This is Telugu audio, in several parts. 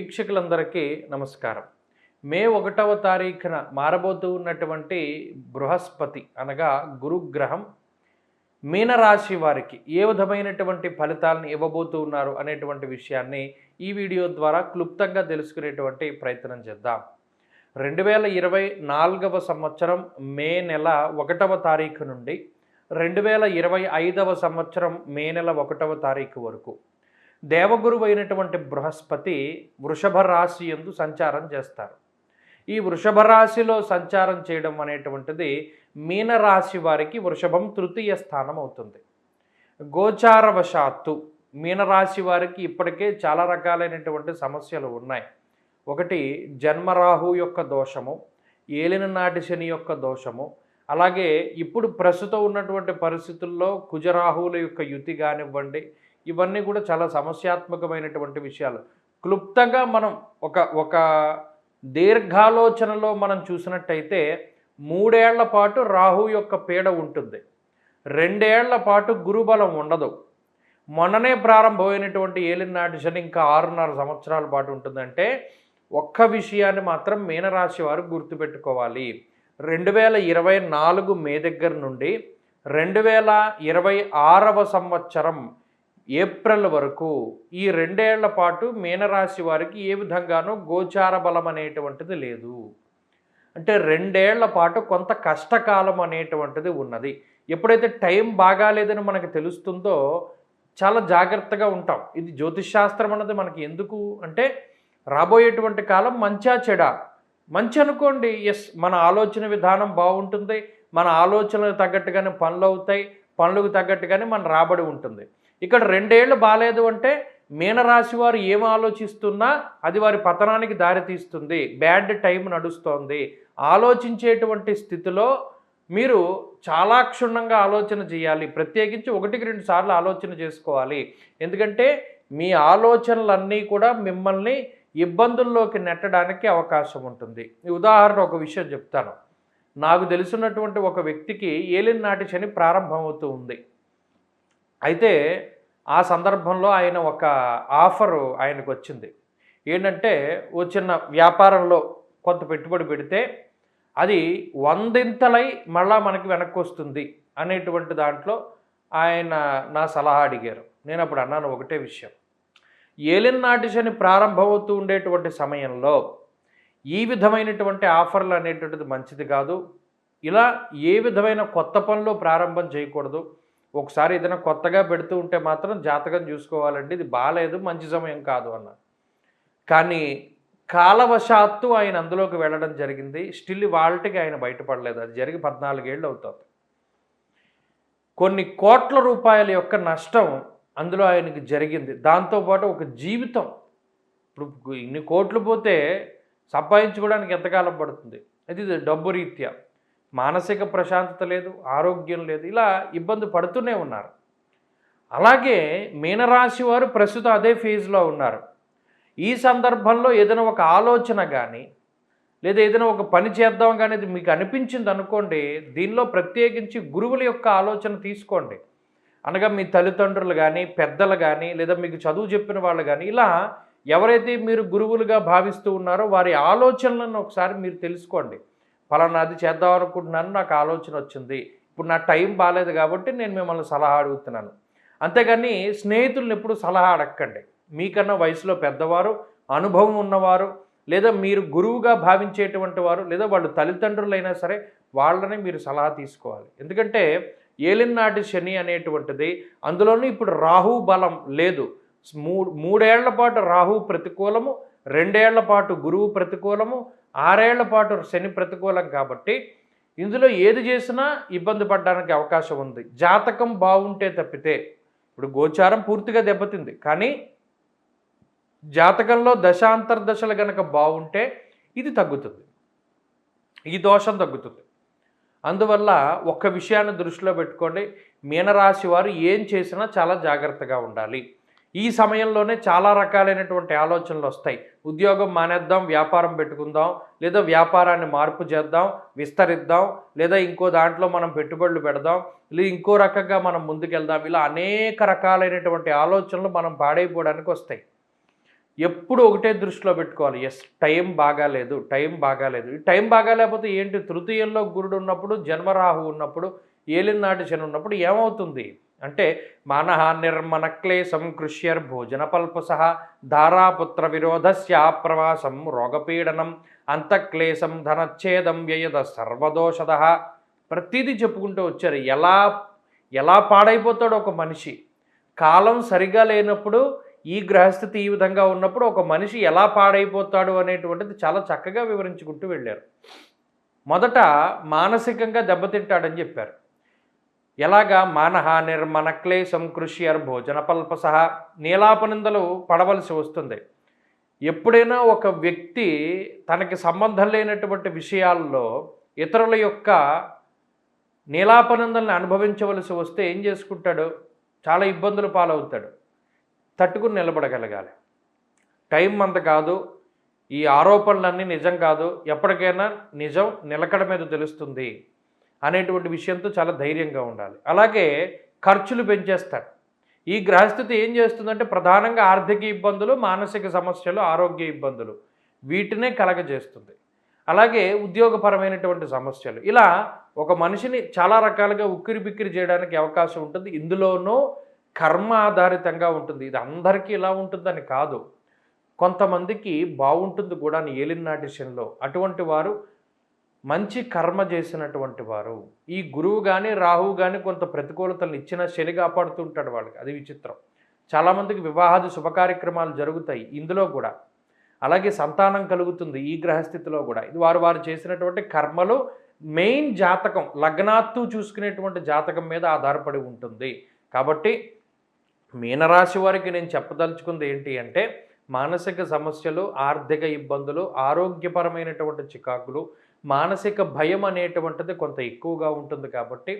వీక్షకులందరికీ నమస్కారం. మే 1వ తారీఖున మారబోతూ ఉన్నటువంటి బృహస్పతి అనగా గురుగ్రహం మీనరాశి వారికి ఏ విధమైనటువంటి ఫలితాలను ఇవ్వబోతూ ఉన్నారు అనేటువంటి విషయాన్ని ఈ వీడియో ద్వారా క్లుప్తంగా తెలుసుకునేటువంటి ప్రయత్నం చేద్దాం. 2024వ సంవత్సరం మే నెల 1వ తారీఖు నుండి 2025వ సంవత్సరం మే నెల 1వ తారీఖు వరకు దేవగురువు అయినటువంటి బృహస్పతి వృషభ రాశి యందు సంచారం చేస్తారు. ఈ వృషభ రాశిలో సంచారం చేయడం అనేటువంటిది మీనరాశి వారికి వృషభం తృతీయ స్థానం అవుతుంది. గోచారవశాత్తు మీనరాశి వారికి ఇప్పటికే చాలా రకాలైనటువంటి సమస్యలు ఉన్నాయి. ఒకటి జన్మరాహు యొక్క దోషము, ఏలిన నాటి శని యొక్క దోషము, అలాగే ఇప్పుడు ప్రస్తుతం ఉన్నటువంటి పరిస్థితుల్లో కుజరాహువుల యొక్క యుతి కానివ్వండి, ఇవన్నీ కూడా చాలా సమస్యాత్మకమైనటువంటి విషయాలు. క్లుప్తంగా మనం ఒక దీర్ఘాలోచనలో మనం చూసినట్టయితే 3 ఏళ్ల పాటు రాహు యొక్క పీడ ఉంటుంది, 2 ఏళ్ల పాటు గురుబలం ఉండదు. మొన్ననే ప్రారంభమైనటువంటి ఏలినాటి శని ఇంకా 6.5 సంవత్సరాల పాటు ఉంటుందంటే ఒక్క విషయాన్ని మాత్రం మీనరాశి వారు గుర్తుపెట్టుకోవాలి. 2024 మే దగ్గర నుండి 2026వ సంవత్సరం ఏప్రిల్ వరకు ఈ 2 ఏళ్ల పాటు మీనరాశి వారికి ఏ విధంగానూ గోచార బలం అనేటువంటిది లేదు. అంటే 2 ఏళ్ల పాటు కొంత కష్టకాలం అనేటువంటిది ఉన్నది. ఎప్పుడైతే టైం బాగాలేదని మనకు తెలుస్తుందో చాలా జాగ్రత్తగా ఉంటాం. ఇది జ్యోతిష్శాస్త్రం అన్నది మనకి ఎందుకు అంటే రాబోయేటువంటి కాలం మంచా చెడా. మంచి అనుకోండి, ఎస్, మన ఆలోచన విధానం బాగుంటుంది, మన ఆలోచనలకు తగ్గట్టుగానే పనులు అవుతాయి, పనులకు తగ్గట్టుగానే మన రాబడి ఉంటుంది. ఇక్కడ 2 ఏళ్ళు బాగాలేదు అంటే మీనరాశి వారు ఏం ఆలోచిస్తున్నా అది వారి పతనానికి దారితీస్తుంది. బ్యాడ్ టైం నడుస్తోంది. ఆలోచించేటువంటి స్థితిలో మీరు చాలా క్షుణ్ణంగా ఆలోచన చేయాలి. ప్రత్యేకించి 1-2 సార్లు ఆలోచన చేసుకోవాలి. ఎందుకంటే మీ ఆలోచనలన్నీ కూడా మిమ్మల్ని ఇబ్బందుల్లోకి నెట్టడానికి అవకాశం ఉంటుంది. ఈ ఉదాహరణ ఒక విషయం చెప్తాను. నాకు తెలిసినటువంటి ఒక వ్యక్తికి ఏలిన నాటి శని ప్రారంభమవుతూ ఉంది. అయితే ఆ సందర్భంలో ఆయన ఒక ఆఫరు ఆయనకు వచ్చింది. ఏంటంటే ఓ చిన్న వ్యాపారంలో కొంత పెట్టుబడి పెడితే అది 100 మళ్ళా మనకి వెనక్కి వస్తుంది అనేటువంటి దాంట్లో ఆయన నా సలహా అడిగారు. నేను అప్పుడు అన్నాను ఒకటే విషయం, ఏలిన నాటి శని ప్రారంభమవుతూ ఉండేటువంటి సమయంలో ఈ విధమైనటువంటి ఆఫర్లు అనేటువంటిది మంచిది కాదు. ఇలా ఏ విధమైన కొత్త పనులు ప్రారంభం చేయకూడదు. ఒకసారి ఏదైనా కొత్తగా పెడుతూ ఉంటే మాత్రం జాతకం చూసుకోవాలండి, ఇది బాగాలేదు, మంచి సమయం కాదు అన్నారు. కానీ కాలవశాత్తు ఆయన అందులోకి వెళ్ళడం జరిగింది. స్టిల్ వాళ్ళకి ఆయన బయటపడలేదు. అది జరిగి 14 ఏళ్ళు అవుతుంది. కొన్ని కోట్ల రూపాయల యొక్క నష్టం అందులో ఆయనకి జరిగింది. దాంతోపాటు ఒక జీవితం, ఇప్పుడు ఇన్ని కోట్లు పోతే సంపాదించుకోవడానికి ఎంతకాలం పడుతుంది, అది డబ్బు రీత్యా మానసిక ప్రశాంతత లేదు, ఆరోగ్యం లేదు, ఇలా ఇబ్బంది పడుతూనే ఉన్నారు. అలాగే మీనరాశి వారు ప్రస్తుతం అదే ఫేజ్లో ఉన్నారు. ఈ సందర్భంలో ఏదైనా ఒక ఆలోచన కానీ లేదా ఏదైనా ఒక పని చేద్దాం కానీ ఇది మీకు అనిపించింది అనుకోండి, దీనిలో ప్రత్యేకించి గురువుల యొక్క ఆలోచన తీసుకోండి. అనగా మీ తల్లిదండ్రులు కానీ, పెద్దలు కానీ, లేదా మీకు చదువు చెప్పిన వాళ్ళు కానీ, ఇలా ఎవరైతే మీరు గురువులుగా భావిస్తూ ఉన్నారో వారి ఆలోచనలను ఒకసారి మీరు తెలుసుకోండి. ఫలానా అది చేద్దాం అనుకుంటున్నాను, నాకు ఆలోచన వచ్చింది, ఇప్పుడు నా టైం బాగాలేదు కాబట్టి నేను మిమ్మల్ని సలహా అడుగుతున్నాను. అంతేగాని స్నేహితులను ఎప్పుడు సలహా అడగండి. మీకన్నా వయసులో పెద్దవారు, అనుభవం ఉన్నవారు, లేదా మీరు గురువుగా భావించేటువంటి వారు, లేదా వాళ్ళు తల్లిదండ్రులైనా సరే వాళ్ళని మీరు సలహా తీసుకోవాలి. ఎందుకంటే ఏలిన నాటి శని అనేటువంటిది, అందులోనూ ఇప్పుడు రాహు బలం లేదు. 3 ఏళ్ల పాటు రాహు ప్రతికూలము, 2 ఏళ్ల పాటు గురువు ప్రతికూలము, 6 ఏళ్ల పాటు శని ప్రతికూలం. కాబట్టి ఇందులో ఏది చేసినా ఇబ్బంది పడడానికి అవకాశం ఉంది. జాతకం బాగుంటే తప్పితే, ఇప్పుడు గోచారం పూర్తిగా దెబ్బతింది, కానీ జాతకంలో దశాంతర్దశలు గనక బాగుంటే ఇది తగ్గుతుంది, ఈ దోషం తగ్గుతుంది. అందువల్ల ఒక్క విషయాన్ని దృష్టిలో పెట్టుకోండి, మీనరాశి వారు ఏం చేసినా చాలా జాగ్రత్తగా ఉండాలి. ఈ సమయంలోనే చాలా రకాలైనటువంటి ఆలోచనలు వస్తాయి. ఉద్యోగం మానేద్దాం, వ్యాపారం పెట్టుకుందాం, లేదా వ్యాపారాన్ని మార్పు చేద్దాం, విస్తరిద్దాం, లేదా ఇంకో దాంట్లో మనం పెట్టుబడులు పెడదాం, లేదా ఇంకో రకంగా మనం ముందుకెళ్దాం, ఇలా అనేక రకాలైనటువంటి ఆలోచనలు మనం పాడైపోవడానికి వస్తాయి. ఎప్పుడు ఒకటే దృష్టిలో పెట్టుకోవాలి. ఎస్, టైం బాగాలేదు, టైం బాగాలేదు. ఈ టైం బాగాలేకపోతే ఏంటి? తృతీయంలో గురుడు ఉన్నప్పుడు, జన్మరాహు ఉన్నప్పుడు, ఏలినాటి శని ఉన్నప్పుడు ఏమవుతుంది అంటే మానహ నిర్మణ క్లేశం కృష్యర్భోజన పల్పసః ధారాపుత్ర విరోధస్య ప్రవాసం రోగపీడనం అంతఃక్లేశం ధనచ్ఛేదం వ్యయద సర్వదోషద. ప్రతిదీ చెప్పుకుంటూ వచ్చారు. ఎలా ఎలా పాడైపోతాడు ఒక మనిషి. కాలం సరిగా లేనప్పుడు ఈ గ్రహస్థితి ఈ విధంగా ఉన్నప్పుడు ఒక మనిషి ఎలా పాడైపోతాడు అనేటువంటిది చాలా చక్కగా వివరించుకుంటూ వెళ్ళారు. మొదట మానసికంగా దెబ్బతింటాడని చెప్పారు. ఎలాగా? మానహ నిర్మణ క్లేశం కృష్యర్ భోజన పల్పసః, నీలాపనిందలు పడవలసి వస్తుంది. ఎప్పుడైనా ఒక వ్యక్తి తనకి సంబంధం లేనటువంటి విషయాల్లో ఇతరుల యొక్క నీలాపనిందల్ని అనుభవించవలసి వస్తే ఏం చేసుకుంటాడు? చాలా ఇబ్బందులు పాలవుతాడు. తట్టుకుని నిలబడగలగాలి. టైం అంత కాదు, ఈ ఆరోపణలన్నీ నిజం కాదు, ఎప్పటికైనా నిజం నిలకడ మీద తెలుస్తుంది అనేటువంటి విషయంతో చాలా ధైర్యంగా ఉండాలి. అలాగే ఖర్చులు పెంచేస్తాడు. ఈ గ్రహస్థితి ఏం చేస్తుందంటే ప్రధానంగా ఆర్థిక ఇబ్బందులు, మానసిక సమస్యలు, ఆరోగ్య ఇబ్బందులు వీటినే కలగజేస్తుంది. అలాగే ఉద్యోగపరమైనటువంటి సమస్యలు. ఇలా ఒక మనిషిని చాలా రకాలుగా ఉక్కిరి బిక్కిరి చేయడానికి అవకాశం ఉంటుంది. ఇందులోనూ కర్మ ఆధారితంగా ఉంటుంది. ఇది అందరికీ ఇలా ఉంటుందని కాదు, కొంతమందికి బాగుంటుంది కూడా ఏలినాటి శనిలో. అటువంటి వారు మంచి కర్మ చేసినటువంటి వారు. ఈ గురువు కానీ రాహువు కానీ కొంత ప్రతికూలతలను ఇచ్చిన శని కాపాడుతుంటాడు వాళ్ళకి. అది విచిత్రం. చాలామందికి వివాహాది శుభకార్యక్రమాలు జరుగుతాయి ఇందులో కూడా. అలాగే సంతానం కలుగుతుంది ఈ గ్రహస్థితిలో కూడా. ఇది వారు చేసినటువంటి కర్మలు. మెయిన్ జాతకం లగ్నాత్తు చూసుకునేటువంటి జాతకం మీద ఆధారపడి ఉంటుంది. కాబట్టి మీనరాశి వారికి నేను చెప్పదలుచుకుంది ఏంటి అంటే మానసిక సమస్యలు, ఆర్థిక ఇబ్బందులు, ఆరోగ్యపరమైనటువంటి చికాకులు, మానసిక భయం అనేటువంటిది కొంత ఎక్కువగా ఉంటుంది. కాబట్టి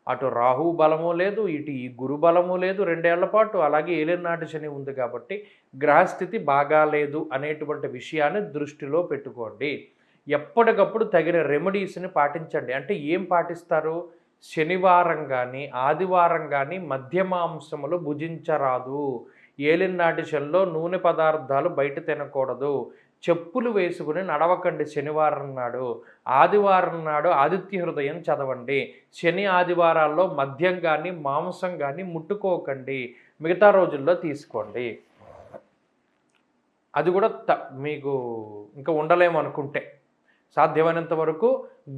అటు రాహు బలము లేదు, ఇటు ఈ గురు బలము లేదు 2 ఏళ్ల పాటు. అలాగే ఏలినాటి శని ఉంది. కాబట్టి గ్రహస్థితి బాగాలేదు అనేటువంటి విషయాన్ని దృష్టిలో పెట్టుకోండి. ఎప్పటికప్పుడు తగిన రెమెడీస్ని పాటించండి. అంటే ఏం పాటిస్తారు? శనివారం కానీ ఆదివారం కానీ మద్యమాంసములు భుజించరాదు. ఏలినాటి శనిలో నూనె పదార్థాలు బయట తినకూడదు. చెప్పులు వేసుకుని నడవకండి శనివారం నాడు. ఆదివారం నాడు ఆదిత్య హృదయం చదవండి. శని ఆదివారాల్లో మద్యం కానీ మాంసం కానీ ముట్టుకోకండి. మిగతా రోజుల్లో తీసుకోండి. అది కూడా మీకు ఇంకా ఉండలేమనుకుంటే సాధ్యమైనంత వరకు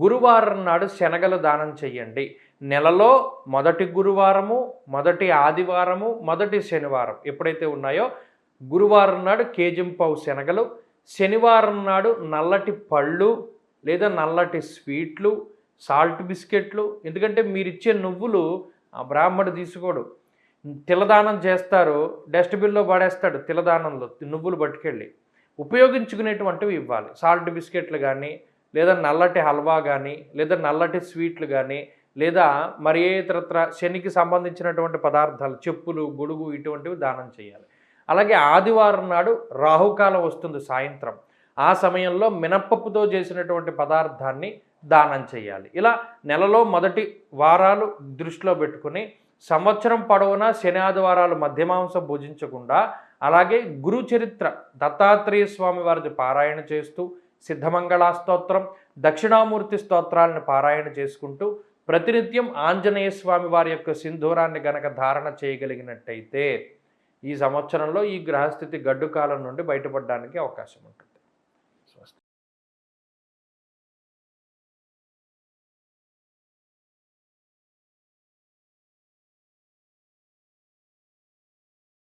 గురువారం నాడు శనగలు దానం చెయ్యండి. నెలలో మొదటి గురువారము, మొదటి ఆదివారము, మొదటి శనివారం ఎప్పుడైతే ఉన్నాయో గురువారం నాడు కేజింపావు శనగలు, శనివారం నాడు నల్లటి పళ్ళు లేదా నల్లటి స్వీట్లు, సాల్ట్ బిస్కెట్లు. ఎందుకంటే మీరిచ్చే నువ్వులు ఆ బ్రాహ్మడు తీసుకోడు. తిలదానం చేస్తారు, డస్ట్బిన్లో పడేస్తాడు. తిలదానంలో నువ్వులు పట్టుకెళ్ళి ఉపయోగించుకునేటువంటివి ఇవ్వాలి. సాల్ట్ బిస్కెట్లు కానీ, లేదా నల్లటి హల్వా కానీ, లేదా నల్లటి స్వీట్లు కానీ, లేదా మరి ఏ ఇతరత్ర శనికి సంబంధించినటువంటి పదార్థాలు, చెప్పులు, గొడుగు ఇటువంటివి దానం చేయాలి. అలాగే ఆదివారం నాడు రాహుకాలం వస్తుంది సాయంత్రం. ఆ సమయంలో మినప్పప్పుతో చేసినటువంటి పదార్థాన్ని దానం చేయాలి. ఇలా నెలలో మొదటి వారాలు దృష్టిలో పెట్టుకుని సంవత్సరం పొడవునా శని ఆదివారాలు మధ్యమాంసం భుజించకుండా, అలాగే గురు చరిత్ర దత్తాత్రేయ స్వామి వారిది పారాయణ చేస్తూ, సిద్ధమంగళ స్తోత్రం, దక్షిణామూర్తి స్తోత్రాలను పారాయణ చేసుకుంటూ ప్రతినిత్యం ఆంజనేయ స్వామి వారి యొక్క సింధూరాన్ని గనక ధారణ చేయగలిగినట్టయితే ఈ సంవత్సరంలో ఈ గ్రహస్థితి గడ్డు కాలం నుండి బయటపడడానికి అవకాశం ఉంటుంది.